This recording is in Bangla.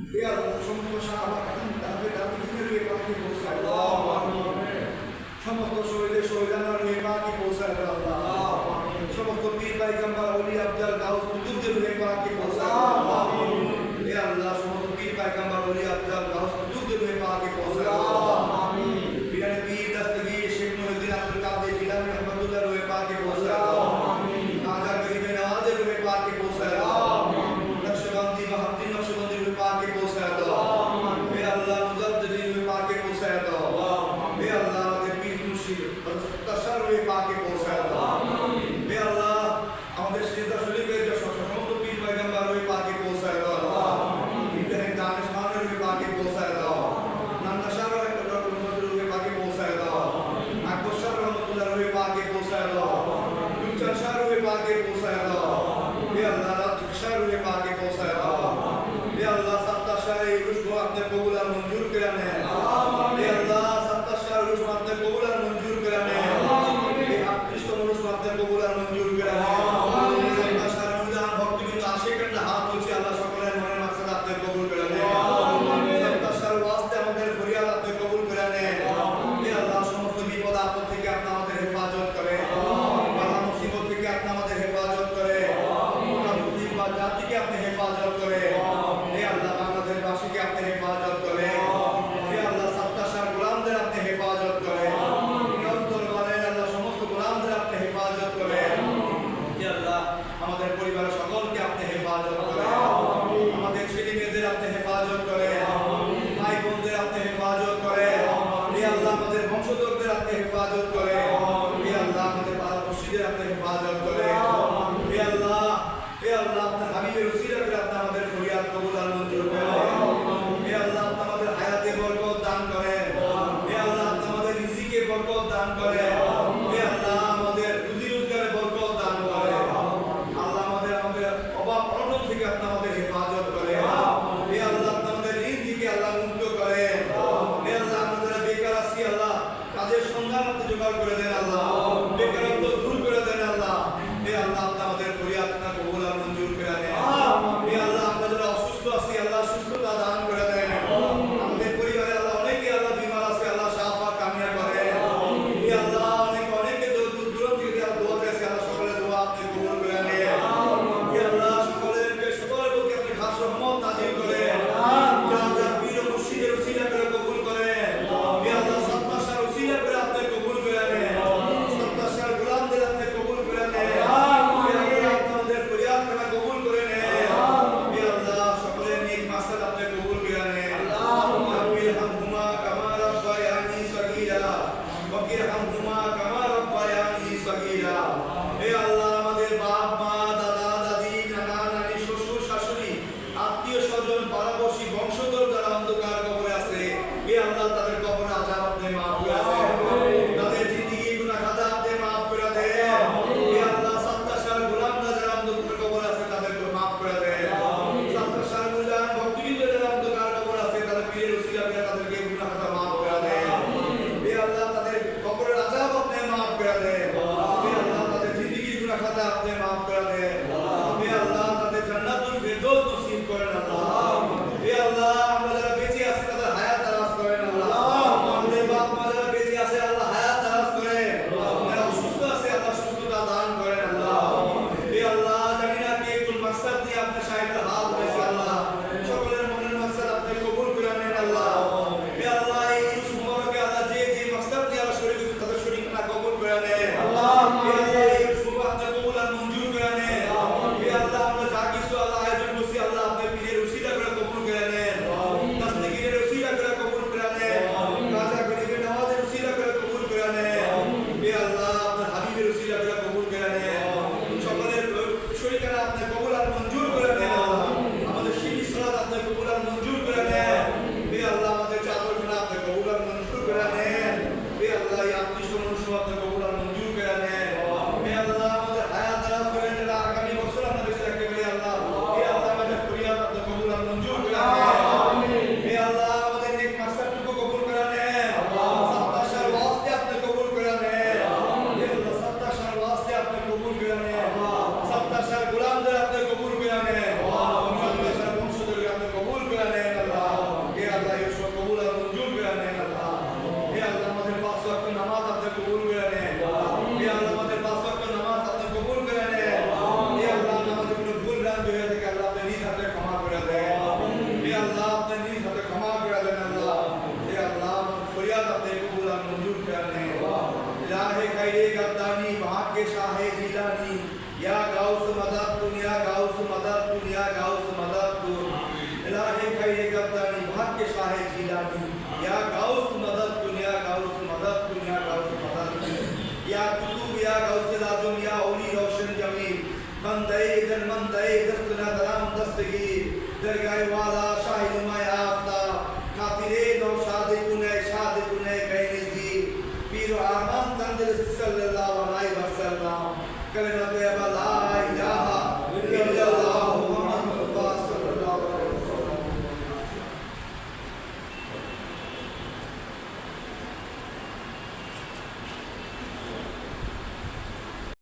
Ya সমস্ত সাহাবা তাদের রুহে পাকে পৌঁছায় আল্লাহু আকবার সমস্ত শহীদানা রুহে পাকে পৌঁছায় আল্লাহ সমস্ত পীর পয়গম্বর ওলি আফজাল গাউস কুতুবদের রুহে পাকে পৌঁছায় আল্লাহ হে আল্লাহ সমস্ত পীর পয়গম্বর ওলি আফজাল গাউস কুতুবদের রুহে পাকে পৌঁছায় আল্লাহ আমিন বিরানে পীর দস্তগীর শেখ মুহিউদ্দিন আব্দুল কাদের জিলানী রহমাতুল্লাহ রুহে পাকে পৌঁছায় আল্লাহ আমিন আজা গরিবে নওয়াজের রুহে পাকে পৌঁছায় আল্লাহ আমিন নকশবন্দি বাহাউদ্দিন নকশবন্দি রুহে পাকে পৌঁছায় আল্লাহ হে আল্লাহ মুজাদ্দিদিন রুহে পাকে পৌঁছায় আল্লাহ হে আল্লাহ আমাদের পীর মুর্শিদ তাশার রুহে পাকে পৌঁছায় আল্লাহ হে আল্লাহ আমাদের সিজদা শরীফের যে সমস্ত পীর পয়গম্বর রুহে পাকে পৌঁছায় আল্লাহ ইব্রাহিম দানিশ মানের রুহে পাকে পৌঁছায় আল্লাহ নান্দাশার রুহে পাকে পৌঁছায় আল্লাহ আকবর শাহ রহমাতুল্লাহ রুহে পাকে পৌঁছায় আল্লাহ লুচান শাহ রুহে পাকে পৌঁছায় আল্লাহ হে আল্লাহ রাতুক শাহ রুহে পাকে পৌঁছায় আল্লাহ হে আল্লাহ সত্তা শাহ ইউসুফ को अपने कबूल और मंजूर कराने हे अल्लाह सत्ता शाह इउसुफ को अपने कबूल और मंजूर कराने हे कृष्ण को अपने कबूल और मंजूर कराने सत्ता शाह मुजान भक्ति बिंदु आशिकन हाथ ऊंचे अल्लाह সকলের মনের মাকসাদ আপনি কবুল कराने सत्ता शाह वास्ते আমাদের ফরিয়াদ আপনি কবুল कराने हे अल्लाह সমস্ত বিপদ আপদ থেকে আপনি আমাদের হেফাজত করেন বালা মুসিবত থেকে আপনি আমাদের হেফাজত করেন গোটা মুসলিম বা জাতিকে আপনি হেফাজত করেন हे अल्लाह বাংলাদেশ বাসীকে আপনি হেফাজত করেন হে আল্লাহ সত্তা শাহ গোলামদের আপনি হেফাজত করেন রব দরবারের আল্লাহ সমস্ত গোলামদের আপনি হেফাজত করেন হে আল্লাহ আমাদের পরিবারের সকলকে আপনি হেফাজত করেন আমাদের ছেলে মেয়েদের আপনি হেফাজত করেন ভাই বোনদের আপনি হেফাজত করেন হে আল্লাহ আমাদের বংশধরদের আপনি হেফাজত করেন হে আল্লাহ আমাদের পাড়া মসজিদের আপনি হেফাজত করেন হে আল্লাহ আপনার হাবিবের ওসিলা করে আপনি আমাদের ফরিয়াদ কবুল আর মঞ্জুর করেন হে আল্লাহ আপনি আমাদের হায়াতে বরকত দান করেন হে আল্লাহ আপনি আমাদের রিজিকে বরকত দান করেন হে আল্লাহ আমাদের রুজি রোজগারে বরকত দান করেন আল্লাহ আমাদের অভাব অনটন থেকে আপনি আমাদের হেফাজত করেন হে আল্লাহ আপনি আমাদের ঋণ থেকে আল্লাহ মুক্ত করেন হে আল্লাহ আমাদের বেকার আছি আল্লাহ কাজের সন্ধান আপনি জোগাড় করে দেন আল্লাহ বেকারত্ব দূর করে দেন আল্লাহ হে আল্লাহ আপনি আমাদের ফরিয়াদ না কবুল আর মঞ্জুর করে নেন হে আল্লাহ আমরা যারা অসুস্থ আছি আল্লাহ সুস্থতা দান করে দেন আমাদের পরিবারে আল্লাহ অনেকে আল্লাহ বিমার আছে আল্লাহ শাফা কামিয়া করেন হে আল্লাহ অনেকে দূর দূর থেকে দোয়া করেছে আল্লাহ সকলের দোয়া আপনি কবুল করে নেন হে আল্লাহ সকলের প্রতি আপনি খাস রহমত নাযিল করেন যা পীর ও মুর্শিদের ওসিলা করে কবুল করেন হে আল্লাহ সত্তা শাহ ওসিলা করে আপনি কবুল করে নেন সত্তা শাহ গোলামদের আপনি কবুল করে নেন বংশধর যারা অন্ধকার কবরে আছে হে আল্লাহ তাদের কবরে আযাব আপনি maaf করে দেন তাদের জিন্দেগি গুনাহ খাতা আপনি maaf করে দেন হে আল্লাহ সত্তা শাহ গোলামরা যারা অন্ধকার কবরে আছে তাদেরকে maaf করে দেন সত্তা শাহ মুজান ভক্তিবৃন্দ যারা অন্ধকার কবরে আছে তাদের পীরের ওসিলা করে তাদেরকে গুনাহ খাতা maaf করে দেন হে আল্লাহ তাদের কবরের আযাব আপনি maaf করে দেন হে আল্লাহ তাদের জিন্দেগি গুনাহ খাতা আপনি maaf করে দেন হে আল্লাহ তাদের জান্নাতুল ফিরদৌস নসিব করেন আল্লাহ खैर गद्दानी भाग्य शाह जिलानी या गाउस मदद कुन या गाउस मदद कुन या गाउस मदद या कुतुब या गाउस आजम या ओली रोशन जमील मंदे दस्तना दराम दस्तगीर दरगाह वाला शाह